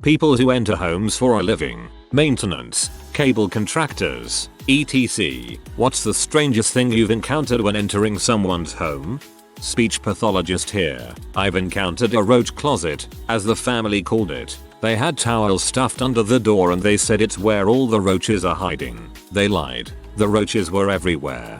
people who enter homes for a living, maintenance, cable contractors, etc. What's the strangest thing you've encountered when entering someone's home? Speech pathologist here. I've encountered a roach closet, as the family called it. They had towels stuffed under the door and they said it's where all the roaches are hiding. They lied. The roaches were everywhere.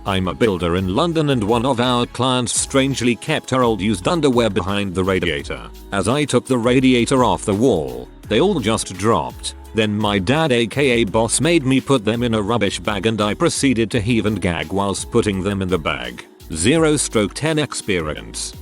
I'm a builder in London and one of our clients strangely kept her old used underwear behind the radiator. As I took the radiator off the wall, they all just dropped. Then my dad aka boss made me put them in a rubbish bag and I proceeded to heave and gag whilst putting them in the bag. 0/10 experience.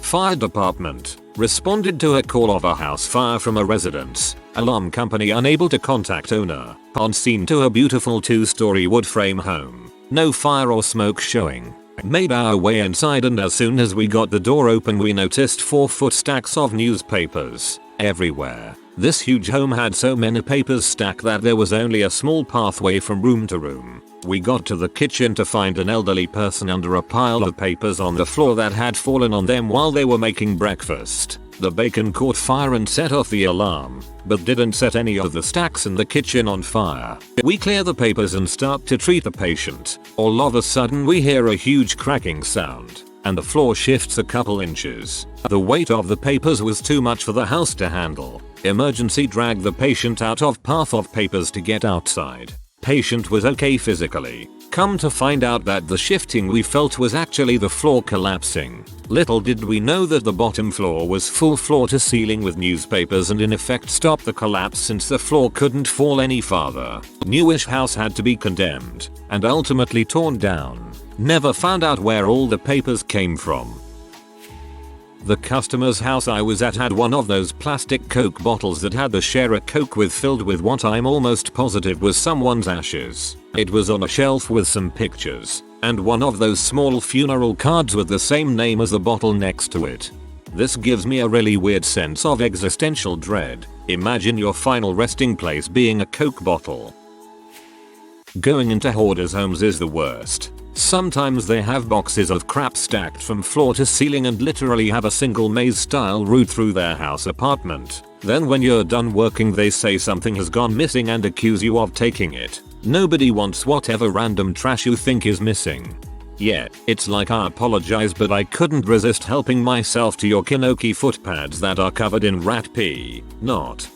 Fire department responded to a call of a house fire from a residence. Alarm company unable to contact owner. On scene to a beautiful 2-story wood frame home. No fire or smoke showing. Made our way inside and as soon as we got the door open we noticed 4-foot stacks of newspapers everywhere. This huge home had so many papers stacked that there was only a small pathway from room to room. We got to the kitchen to find an elderly person under a pile of papers on the floor that had fallen on them while they were making breakfast. The bacon caught fire and set off the alarm, but didn't set any of the stacks in the kitchen on fire. We clear the papers and start to treat the patient. All of a sudden we hear a huge cracking sound, and the floor shifts a couple inches. The weight of the papers was too much for the house to handle. Emergency dragged the patient out of path of papers to get outside. Patient was okay physically. Come to find out that the shifting we felt was actually the floor collapsing. Little did we know that the bottom floor was full floor to ceiling with newspapers and in effect stopped the collapse since the floor couldn't fall any farther. Newish house had to be condemned and ultimately torn down. Never found out where all the papers came from. The customer's house I was at had one of those plastic Coke bottles that had the share a Coke with filled with what I'm almost positive was someone's ashes. It was on a shelf with some pictures, and one of those small funeral cards with the same name as the bottle next to it. This gives me a really weird sense of existential dread. Imagine your final resting place being a Coke bottle. Going into hoarders' homes is the worst. Sometimes they have boxes of crap stacked from floor to ceiling and literally have a single maze-style route through their house apartment. Then when you're done working they say something has gone missing and accuse you of taking it. Nobody wants whatever random trash you think is missing. Yeah, it's like I apologize but I couldn't resist helping myself to your Kinoki foot pads that are covered in rat pee. Not.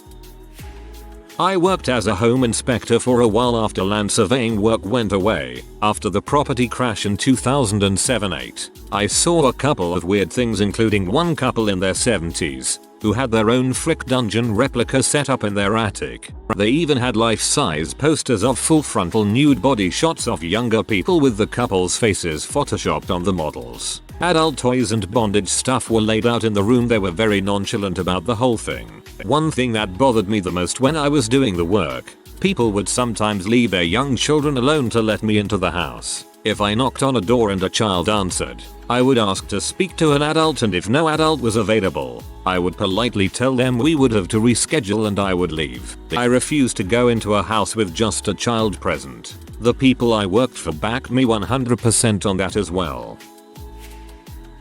I worked as a home inspector for a while after land surveying work went away. After the property crash in 2007-8, I saw a couple of weird things including one couple in their 70s who had their own Frick Dungeon replica set up in their attic. They even had life-size posters of full frontal nude body shots of younger people with the couple's faces photoshopped on the models. Adult toys and bondage stuff were laid out in the room. They were very nonchalant about the whole thing. One thing that bothered me the most when I was doing the work, people would sometimes leave their young children alone to let me into the house. If I knocked on a door and a child answered, I would ask to speak to an adult and if no adult was available, I would politely tell them we would have to reschedule and I would leave. I refused to go into a house with just a child present. The people I worked for backed me 100% on that as well.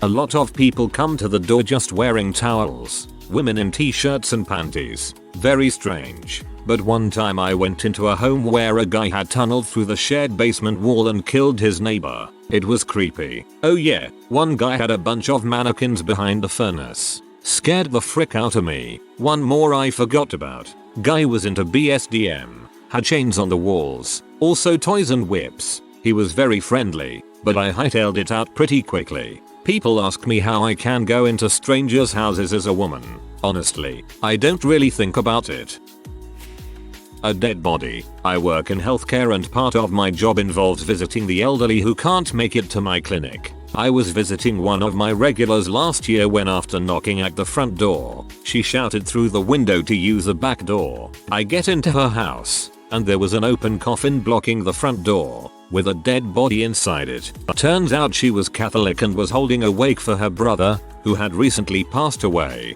A lot of people come to the door just wearing towels. Women in t-shirts and panties. Very strange. But one time I went into a home where a guy had tunneled through the shared basement wall and killed his neighbor. It was creepy. Oh yeah, one guy had a bunch of mannequins behind the furnace. Scared the frick out of me. One more I forgot about. Guy was into BSDM. Had chains on the walls. Also toys and whips. He was very friendly, but I hightailed it out pretty quickly. People ask me how I can go into strangers' houses as a woman. Honestly, I don't really think about it. A dead body. I work in healthcare and part of my job involves visiting the elderly who can't make it to my clinic. I was visiting one of my regulars last year when after knocking at the front door, she shouted through the window to use the back door. I get into her house, and there was an open coffin blocking the front door, with a dead body inside it. Turns out she was Catholic and was holding a wake for her brother, who had recently passed away.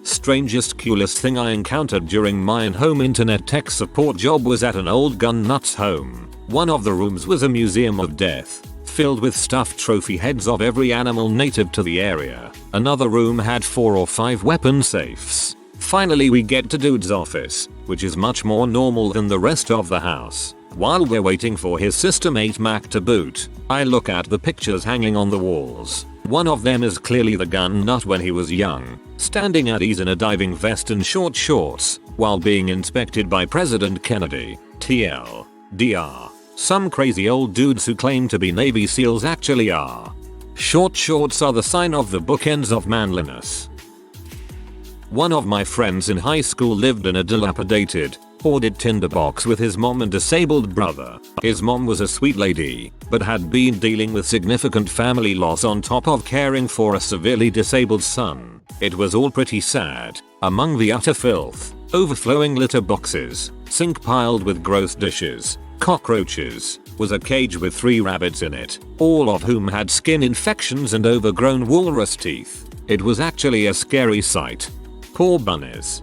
Strangest coolest thing I encountered during my home internet tech support job was at an old gun nut's home. One of the rooms was a museum of death. filled with stuffed trophy heads of every animal native to the area. Another room had 4 or 5 weapon safes. Finally we get to dude's office, which is much more normal than the rest of the house. While we're waiting for his System 8 Mac to boot, I look at the pictures hanging on the walls. One of them is clearly the gun nut when he was young, standing at ease in a diving vest and short shorts, while being inspected by President Kennedy. TL. DR. Some crazy old dudes who claim to be Navy SEALs actually are. Short shorts are the sign of the bookends of manliness. One of my friends in high school lived in a dilapidated, hoarded tinderbox with his mom and disabled brother. His mom was a sweet lady, but had been dealing with significant family loss on top of caring for a severely disabled son. It was all pretty sad. Among the utter filth, overflowing litter boxes, sink piled with gross dishes, cockroaches, was a cage with 3 rabbits in it, all of whom had skin infections and overgrown walrus teeth. It was actually a scary sight. Poor bunnies.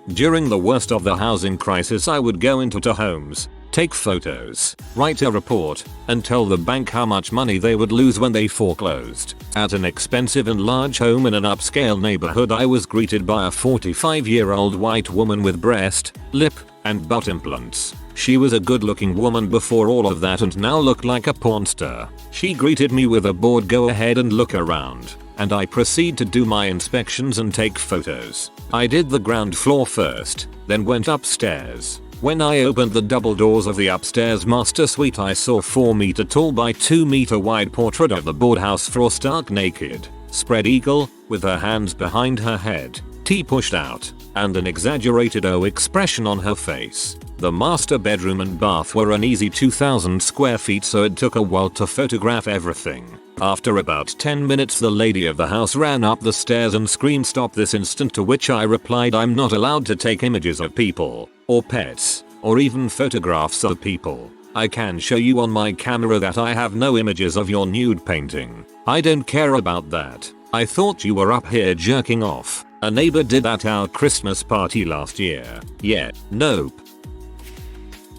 During the worst of the housing crisis I would go into homes, take photos, write a report, and tell the bank how much money they would lose when they foreclosed. At an expensive and large home in an upscale neighborhood I was greeted by a 45-year-old white woman with breast, lip, and butt implants. She was a good-looking woman before all of that and now looked like a porn star. She greeted me with a bored "Go ahead and look around," and I proceed to do my inspections and take photos. I did the ground floor first, then went upstairs. When I opened the double doors of the upstairs master suite I saw 4 meter tall by 2 meter wide portrait of the board house floor stark naked, spread eagle, with her hands behind her head, tea pushed out, and an exaggerated O expression on her face. The master bedroom and bath were an easy 2,000 square feet, so it took a while to photograph everything. After about 10 minutes the lady of the house ran up the stairs and screamed, "Stop this instant," to which I replied, "I'm not allowed to take images of people, or pets, or even photographs of people. I can show you on my camera that I have no images of your nude painting. I don't care about that. I thought you were up here jerking off. A neighbor did at our Christmas party last year." Yeah, nope.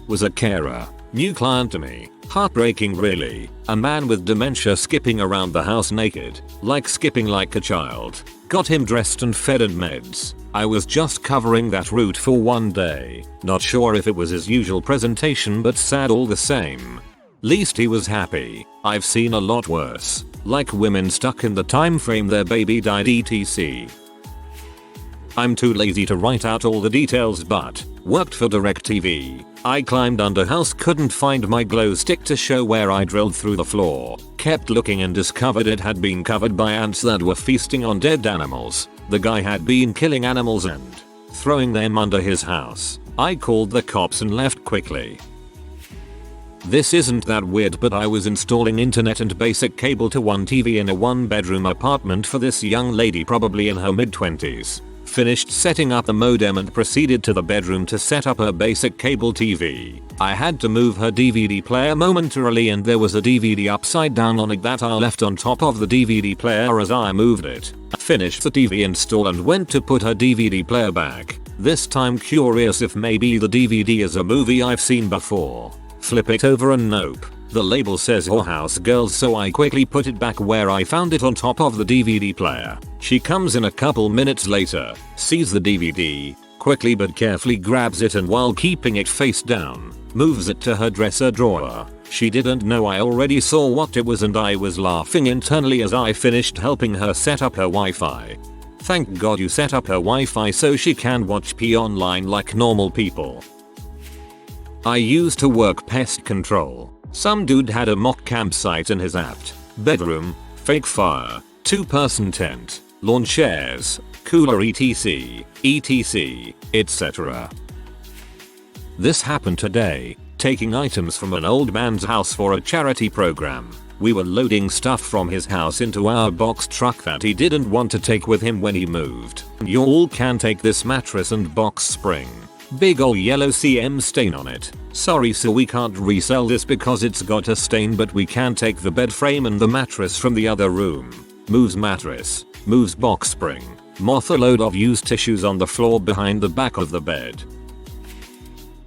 Was a carer. New client to me. Heartbreaking really. A man with dementia skipping around the house naked, like skipping like a child. Got him dressed and fed and meds. I was just covering that route for one day. Not sure if it was his usual presentation, but sad all the same. Least he was happy. I've seen a lot worse. Like women stuck in the time frame their baby died etc. I'm too lazy to write out all the details, but worked for DirecTV. I climbed under house, couldn't find my glow stick to show where I drilled through the floor. Kept looking and discovered it had been covered by ants that were feasting on dead animals. The guy had been killing animals and throwing them under his house. I called the cops and left quickly. This isn't that weird, but I was installing internet and basic cable to one TV in a 1-bedroom apartment for this young lady, probably in her mid-20s. Finished setting up the modem and proceeded to the bedroom to set up her basic cable TV. I had to move her DVD player momentarily and there was a DVD upside down on it that I left on top of the DVD player as I moved it. Finished the TV install and went to put her DVD player back. This time curious if maybe the DVD is a movie I've seen before. Flip it over and nope. The label says Whorehouse Girls, so I quickly put it back where I found it on top of the DVD player. She comes in a couple minutes later, sees the DVD, quickly but carefully grabs it and while keeping it face down, moves it to her dresser drawer. She didn't know I already saw what it was and I was laughing internally as I finished helping her set up her Wi-Fi. Thank God you set up her Wi-Fi so she can watch P online like normal people. I used to work pest control. Some dude had a mock campsite in his apt bedroom, fake fire, 2-person tent, lawn chairs, cooler etc, etc. This happened today, taking items from an old man's house for a charity program. We were loading stuff from his house into our box truck that he didn't want to take with him when he moved. You all can take this mattress and box spring. Big ol' yellow CM stain on it. Sorry, so we can't resell this because it's got a stain, but we can take the bed frame and the mattress from the other room. Moves mattress. Moves box spring. Moth a load of used tissues on the floor behind the back of the bed.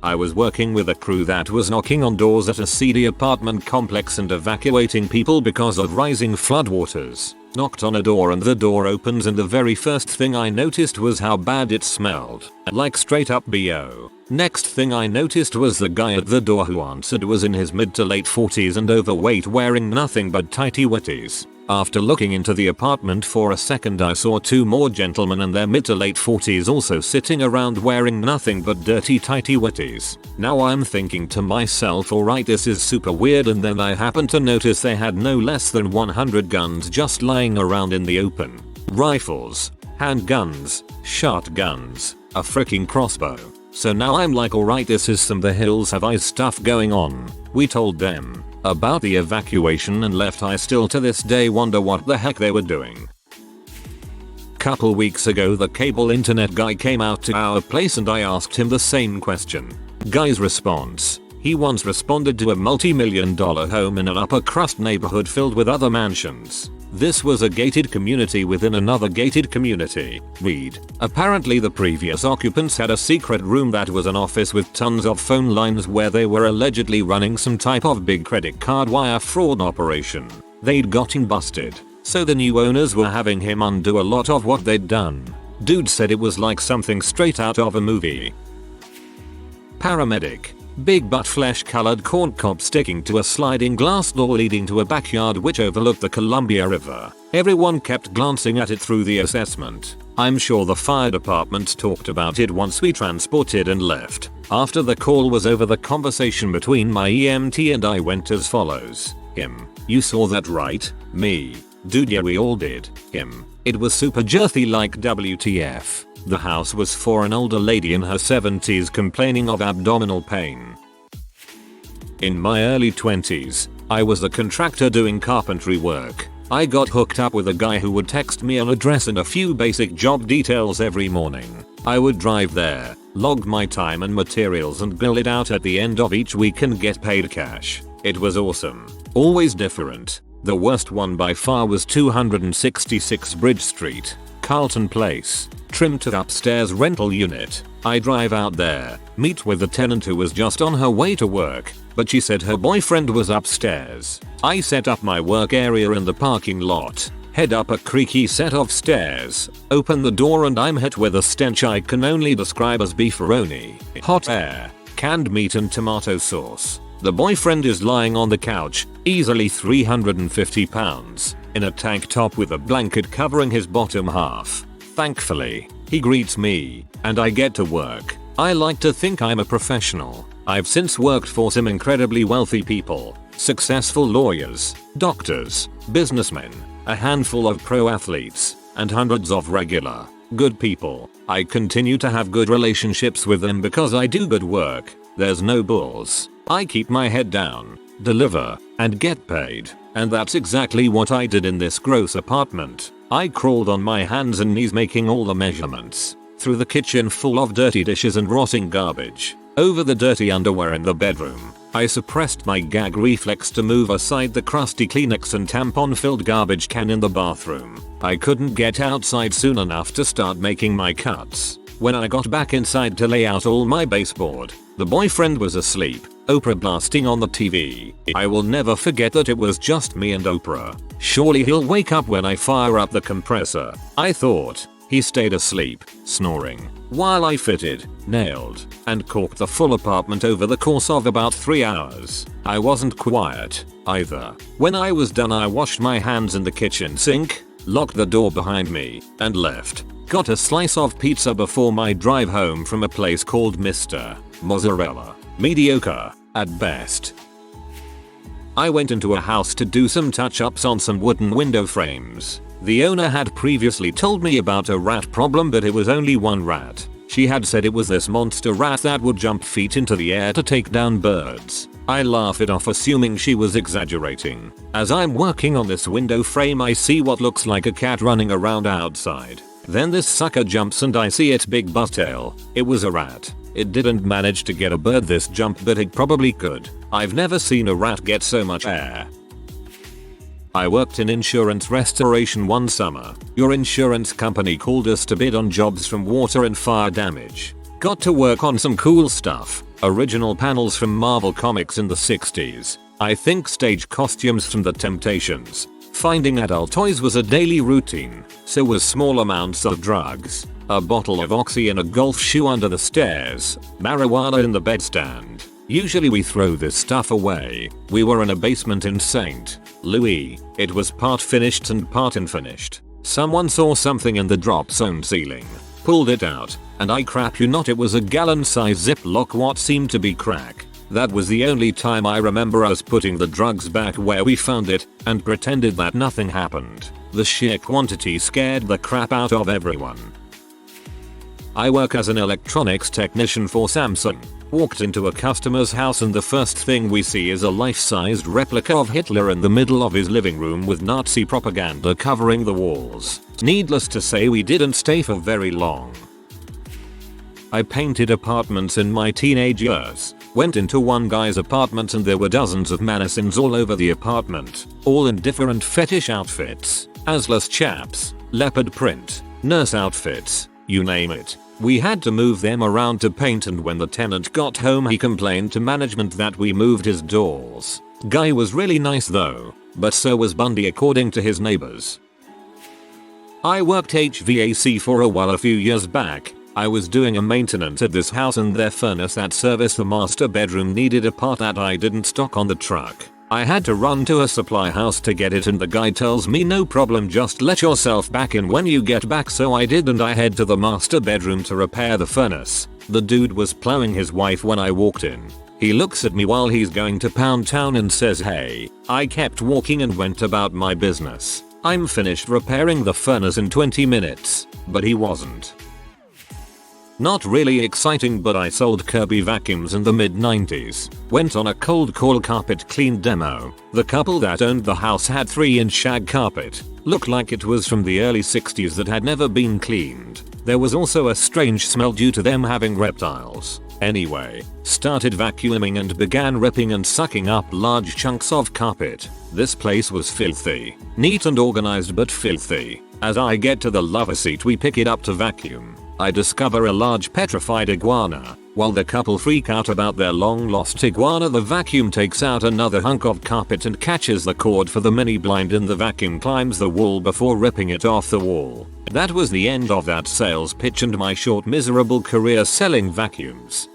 I was working with a crew that was knocking on doors at a seedy apartment complex and evacuating people because of rising floodwaters. Knocked on a door and the door opens and the very first thing I noticed was how bad it smelled. Like straight up BO. Next thing I noticed was the guy at the door who answered was in his mid to late 40s and overweight, wearing nothing but tighty whities. After looking into the apartment for a second, I saw two more gentlemen in their mid to late 40s also sitting around wearing nothing but dirty tighty whities. Now I'm thinking to myself, alright, this is super weird, and then I happened to notice they had no less than 100 guns just lying around in the open. Rifles, handguns, shotguns, a freaking crossbow. So now I'm like, alright, this is some the hills have eyes stuff going on. We told them about the evacuation and left. I still to this day wonder what the heck they were doing. Couple weeks ago, the cable internet guy came out to our place and I asked him the same question. Guy's response: he once responded to a multi-million-dollar home in an upper crust neighborhood filled with other mansions. This was a gated community within another gated community. Read. Apparently the previous occupants had a secret room that was an office with tons of phone lines where they were allegedly running some type of big credit card wire fraud operation. They'd gotten busted, so the new owners were having him undo a lot of what they'd done. Dude said it was like something straight out of a movie. Paramedic. Big butt flesh colored corn cob sticking to a sliding glass door leading to a backyard which overlooked the Columbia River. Everyone kept glancing at it through the assessment. I'm sure the fire department talked about it once we transported and left. After the call was over, the conversation between my EMT and I went as follows. Him: you saw that right? Me: dude, yeah, we all did. Him: it was super jerthy, like WTF. The house was for an older lady in her 70s complaining of abdominal pain. In my early 20s, I was a contractor doing carpentry work. I got hooked up with a guy who would text me an address and a few basic job details every morning. I would drive there, log my time and materials and bill it out at the end of each week and get paid cash. It was awesome. Always different. The worst one by far was 266 Bridge Street, Carlton Place. Trim to upstairs rental unit. I drive out there, meet with the tenant who was just on her way to work, but she said her boyfriend was upstairs. I set up my work area in the parking lot, head up a creaky set of stairs, open the door, and I'm hit with a stench I can only describe as beefaroni, hot air, canned meat and tomato sauce. The boyfriend is lying on the couch, easily 350 pounds, in a tank top with a blanket covering his bottom half. Thankfully, he greets me, and I get to work. I like to think I'm a professional. I've since worked for some incredibly wealthy people, successful lawyers, doctors, businessmen, a handful of pro athletes, and hundreds of regular, good people. I continue to have good relationships with them because I do good work. There's no bulls. I keep my head down, deliver, and get paid. And that's exactly what I did in this gross apartment. I crawled on my hands and knees making all the measurements. Through the kitchen full of dirty dishes and rotting garbage. Over the dirty underwear in the bedroom. I suppressed my gag reflex to move aside the crusty Kleenex and tampon filled garbage can in the bathroom. I couldn't get outside soon enough to start making my cuts. When I got back inside to lay out all my baseboard, the boyfriend was asleep, Oprah blasting on the TV. I will never forget that it was just me and Oprah. Surely he'll wake up when I fire up the compressor, I thought. He stayed asleep, snoring, while I fitted, nailed, and caulked the full apartment over the course of about 3 hours. I wasn't quiet, either. When I was done, I washed my hands in the kitchen sink, locked the door behind me, and left. Got a slice of pizza before my drive home from a place called Mr. Mozzarella. Mediocre, at best. I went into a house to do some touch-ups on some wooden window frames. The owner had previously told me about a rat problem, but it was only one rat. She had said it was this monster rat that would jump feet into the air to take down birds. I laugh it off, assuming she was exaggerating. As I'm working on this window frame, I see what looks like a cat running around outside. Then this sucker jumps and I see its big butt tail. It was a rat. It didn't manage to get a bird this jump, but it probably could. I've never seen a rat get so much air. I worked in insurance restoration one summer. Your insurance company called us to bid on jobs from water and fire damage. Got to work on some cool stuff. Original panels from Marvel Comics in the 60s. I think stage costumes from The Temptations. Finding adult toys was a daily routine, so was small amounts of drugs. A bottle of Oxy and a golf shoe under the stairs. Marijuana in the bedstand. Usually we throw this stuff away. We were in a basement in St. Louis. It was part finished and part unfinished. Someone saw something in the drop zone ceiling. Pulled it out, and I crap you not, it was a gallon-sized Ziploc what seemed to be crack. That was the only time I remember us putting the drugs back where we found it, and pretended that nothing happened. The sheer quantity scared the crap out of everyone. I work as an electronics technician for Samsung. Walked into a customer's house and the first thing we see is a life-sized replica of Hitler in the middle of his living room with Nazi propaganda covering the walls. Needless to say, we didn't stay for very long. I painted apartments in my teenage years. Went into one guy's apartment and there were dozens of mannequins all over the apartment, all in different fetish outfits. Assless chaps, leopard print, nurse outfits, you name it. We had to move them around to paint, and when the tenant got home he complained to management that we moved his doors. Guy was really nice though, but so was Bundy according to his neighbors. I worked HVAC for a while a few years back. I was doing a maintenance at this house and their furnace that serviced the master bedroom needed a part that I didn't stock on the truck. I had to run to a supply house to get it and the guy tells me no problem, just let yourself back in when you get back, so I did and I head to the master bedroom to repair the furnace. The dude was plowing his wife when I walked in. He looks at me while he's going to Pound Town and says hey. I kept walking and went about my business. I'm finished repairing the furnace in 20 minutes, but he wasn't. Not really exciting, but I sold Kirby vacuums in the mid-90s. Went on a cold call carpet clean demo. The couple that owned the house had 3-inch shag carpet. Looked like it was from the early 60s that had never been cleaned. There was also a strange smell due to them having reptiles. Anyway, started vacuuming and began ripping and sucking up large chunks of carpet. This place was filthy. Neat and organized but filthy. As I get to the lover seat we pick it up to vacuum. I discover a large petrified iguana. While the couple freak out about their long lost iguana, the vacuum takes out another hunk of carpet and catches the cord for the mini blind in the vacuum, climbs the wall before ripping it off the wall. That was the end of that sales pitch and my short miserable career selling vacuums.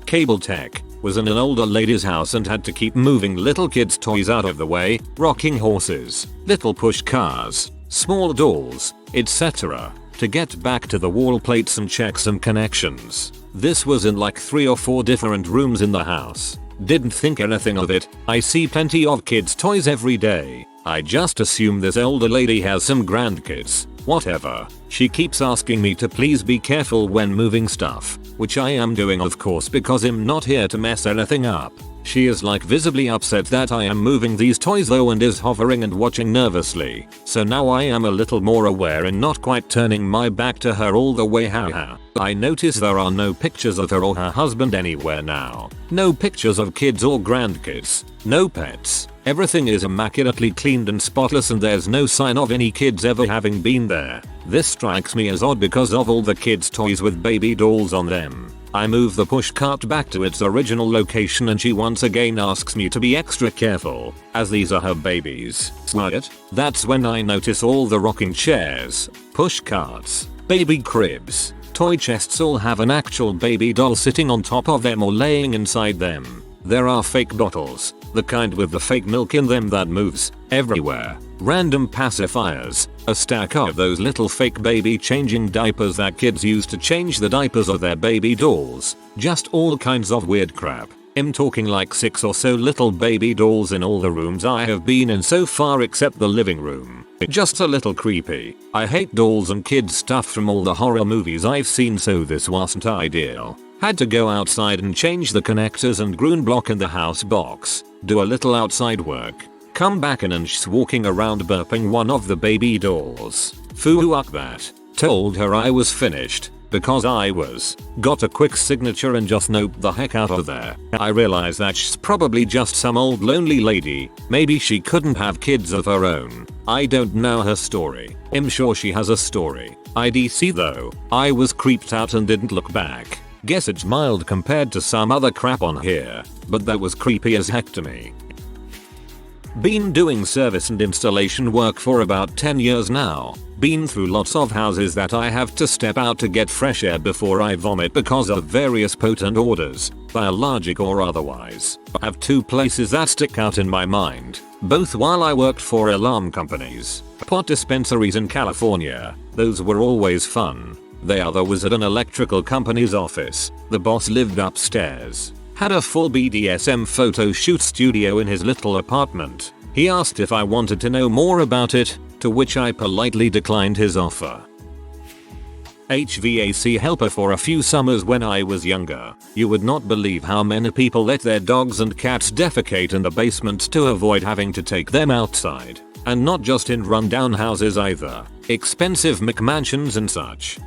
Cable tech. Was in an older lady's house and had to keep moving little kids' toys out of the way, rocking horses, little push cars, small dolls, etc. to get back to the wall plates and check some connections. This was in like 3 or 4 different rooms in the house. Didn't think anything of it. I see plenty of kids' toys every day. I just assume this older lady has some grandkids. Whatever. She keeps asking me to please be careful when moving stuff, which I am doing of course because I'm not here to mess anything up. She is like visibly upset that I am moving these toys though and is hovering and watching nervously. So now I am a little more aware and not quite turning my back to her all the way. Haha. I notice there are no pictures of her or her husband anywhere now. No pictures of kids or grandkids. No pets. Everything is immaculately cleaned and spotless and there's no sign of any kids ever having been there. This strikes me as odd because of all the kids' toys with baby dolls on them. I move the push cart back to its original location and she once again asks me to be extra careful, as these are her babies. What? That's when I notice all the rocking chairs, push carts, baby cribs, toy chests all have an actual baby doll sitting on top of them or laying inside them. There are fake bottles, the kind with the fake milk in them that moves everywhere. Random pacifiers, a stack of those little fake baby changing diapers that kids use to change the diapers of their baby dolls. Just all kinds of weird crap. I'm talking like 6 or so little baby dolls in all the rooms I have been in so far except the living room. Just a little creepy. I hate dolls and kids stuff from all the horror movies I've seen, so this wasn't ideal. Had to go outside and change the connectors and ground block in the house box. Do a little outside work. Come back in and she's walking around burping one of the baby dolls. Fuck that. Told her I was finished. because I got a quick signature and just noped the heck out of there. I realized that she's probably just some old lonely lady. Maybe she couldn't have kids of her own. I don't know her story. I'm sure she has a story. IDC though. I was creeped out and didn't look back. Guess it's mild compared to some other crap on here, but that was creepy as heck to me. Been doing service and installation work for about 10 years now. Been through lots of houses that I have to step out to get fresh air before I vomit because of various potent odors, biologic or otherwise. I have two places that stick out in my mind, both while I worked for alarm companies. Pot dispensaries in California. Those were always fun. The other was at an electrical company's office. The boss lived upstairs. Had a full BDSM photo shoot studio in his little apartment. He asked if I wanted to know more about it, to which I politely declined his offer. HVAC helper for a few summers when I was younger. You would not believe how many people let their dogs and cats defecate in the basement to avoid having to take them outside. And not just in rundown houses either. Expensive McMansions and such.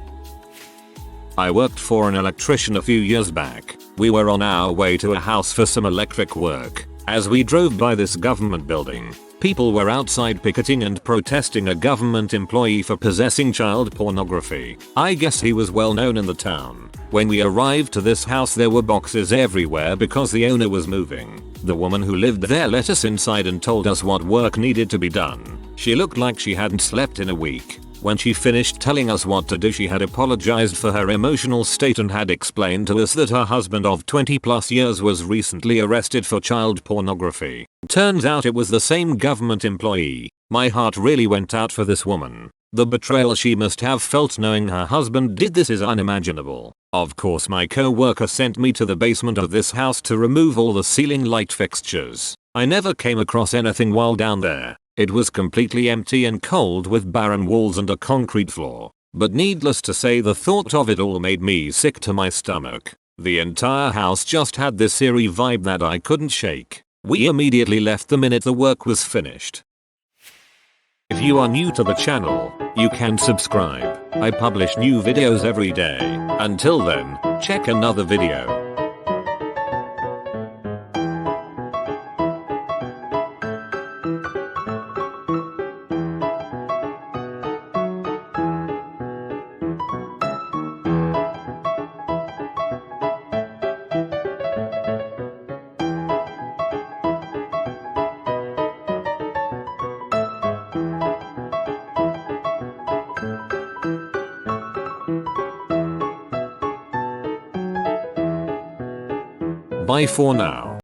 I worked for an electrician a few years back. We were on our way to a house for some electric work. As we drove by this government building, people were outside picketing and protesting a government employee for possessing child pornography. I guess he was well known in the town. When we arrived to this house there were boxes everywhere because the owner was moving. The woman who lived there let us inside and told us what work needed to be done. She looked like she hadn't slept in a week. When she finished telling us what to do, she had apologized for her emotional state and had explained to us that her husband of 20+ years was recently arrested for child pornography. Turns out it was the same government employee. My heart really went out for this woman. The betrayal she must have felt knowing her husband did this is unimaginable. Of course my co-worker sent me to the basement of this house to remove all the ceiling light fixtures. I never came across anything while down there. It was completely empty and cold with barren walls and a concrete floor. But needless to say the thought of it all made me sick to my stomach. The entire house just had this eerie vibe that I couldn't shake. We immediately left the minute the work was finished. If you are new to the channel, you can subscribe. I publish new videos every day. Until then, check another video. Bye for now.